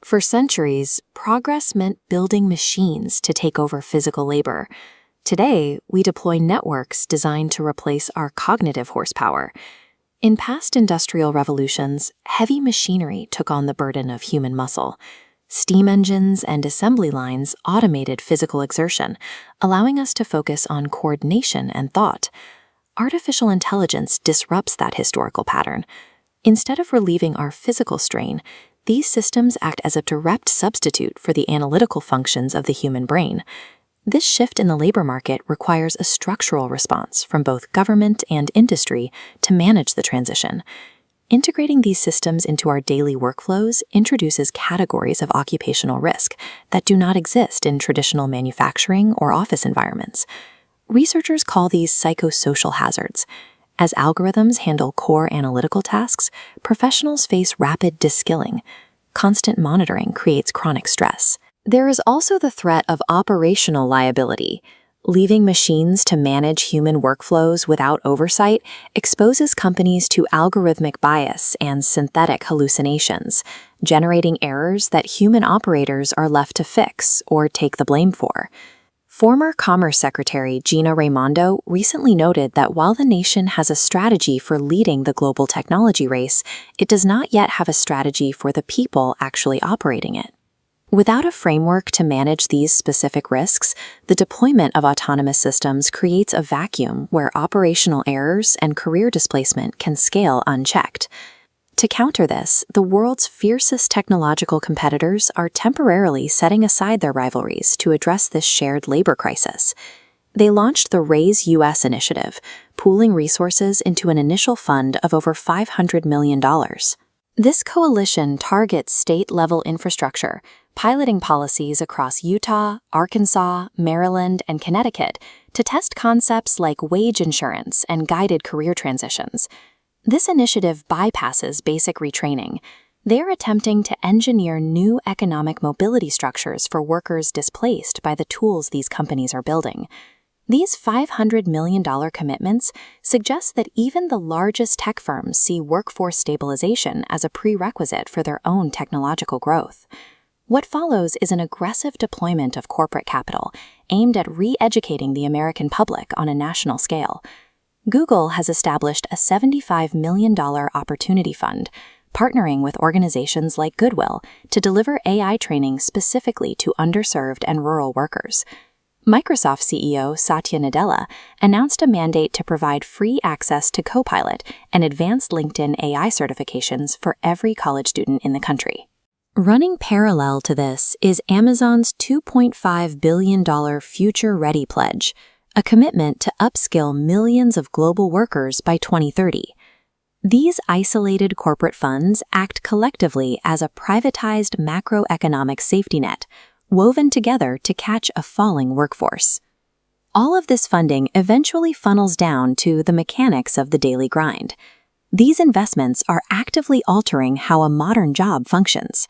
For centuries, progress meant building machines to take over physical labor. Today, we deploy networks designed to replace our cognitive horsepower. In past industrial revolutions, heavy machinery took on the burden of human muscle. Steam engines and assembly lines automated physical exertion, allowing us to focus on coordination and thought. Artificial intelligence disrupts that historical pattern. Instead of relieving our physical strain, these systems act as a direct substitute for the analytical functions of the human brain. This shift in the labor market requires a structural response from both government and industry to manage the transition. Integrating these systems into our daily workflows introduces categories of occupational risk that do not exist in traditional manufacturing or office environments. Researchers call these psychosocial hazards. As algorithms handle core analytical tasks, professionals face rapid de-skilling. Constant monitoring creates chronic stress. There is also the threat of operational liability. Leaving machines to manage human workflows without oversight exposes companies to algorithmic bias and synthetic hallucinations, generating errors that human operators are left to fix or take the blame for. Former Commerce Secretary Gina Raimondo recently noted that while the nation has a strategy for leading the global technology race, it does not yet have a strategy for the people actually operating it. Without a framework to manage these specific risks, the deployment of autonomous systems creates a vacuum where operational errors and career displacement can scale unchecked. To counter this, the world's fiercest technological competitors are temporarily setting aside their rivalries to address this shared labor crisis. They launched the Raise US initiative, pooling resources into an initial fund of over $500 million. This coalition targets state-level infrastructure, piloting policies across Utah, Arkansas, Maryland, and Connecticut to test concepts like wage insurance and guided career transitions. This initiative bypasses basic retraining. They are attempting to engineer new economic mobility structures for workers displaced by the tools these companies are building. These $500 million commitments suggest that even the largest tech firms see workforce stabilization as a prerequisite for their own technological growth. What follows is an aggressive deployment of corporate capital aimed at re-educating the American public on a national scale. Google has established a $75 million opportunity fund, partnering with organizations like Goodwill to deliver AI training specifically to underserved and rural workers. Microsoft CEO Satya Nadella announced a mandate to provide free access to Copilot and advanced LinkedIn AI certifications for every college student in the country. Running parallel to this is Amazon's $2.5 billion Future Ready Pledge, a commitment to upskill millions of global workers by 2030. These isolated corporate funds act collectively as a privatized macroeconomic safety net, woven together to catch a falling workforce. All of this funding eventually funnels down to the mechanics of the daily grind. These investments are actively altering how a modern job functions.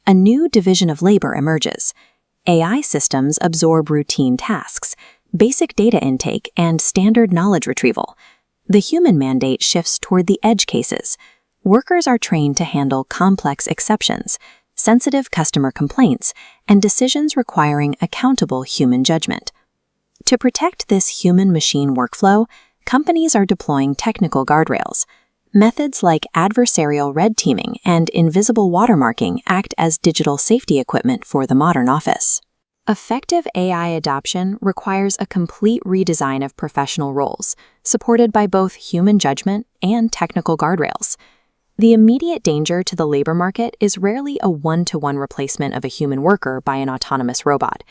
A new division of labor emerges. AI systems absorb routine tasks, basic data intake, and standard knowledge retrieval. The human mandate shifts toward the edge cases. Workers are trained to handle complex exceptions, sensitive customer complaints, and decisions requiring accountable human judgment. To protect this human-machine workflow, companies are deploying technical guardrails. Methods like adversarial red teaming and invisible watermarking act as digital safety equipment for the modern office. Effective AI adoption requires a complete redesign of professional roles, supported by both human judgment and technical guardrails. The immediate danger to the labor market is rarely a one-to-one replacement of a human worker by an autonomous robot.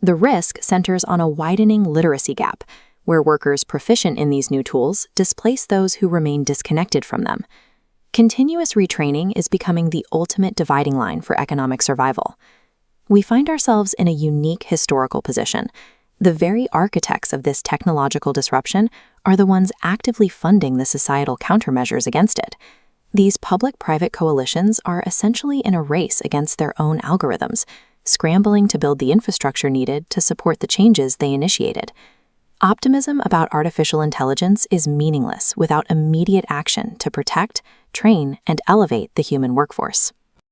The risk centers on a widening literacy gap, where workers proficient in these new tools displace those who remain disconnected from them. Continuous retraining is becoming the ultimate dividing line for economic survival. We find ourselves in a unique historical position. The very architects of this technological disruption are the ones actively funding the societal countermeasures against it. These public-private coalitions are essentially in a race against their own algorithms, scrambling to build the infrastructure needed to support the changes they initiated. Optimism about artificial intelligence is meaningless without immediate action to protect, train, and elevate the human workforce.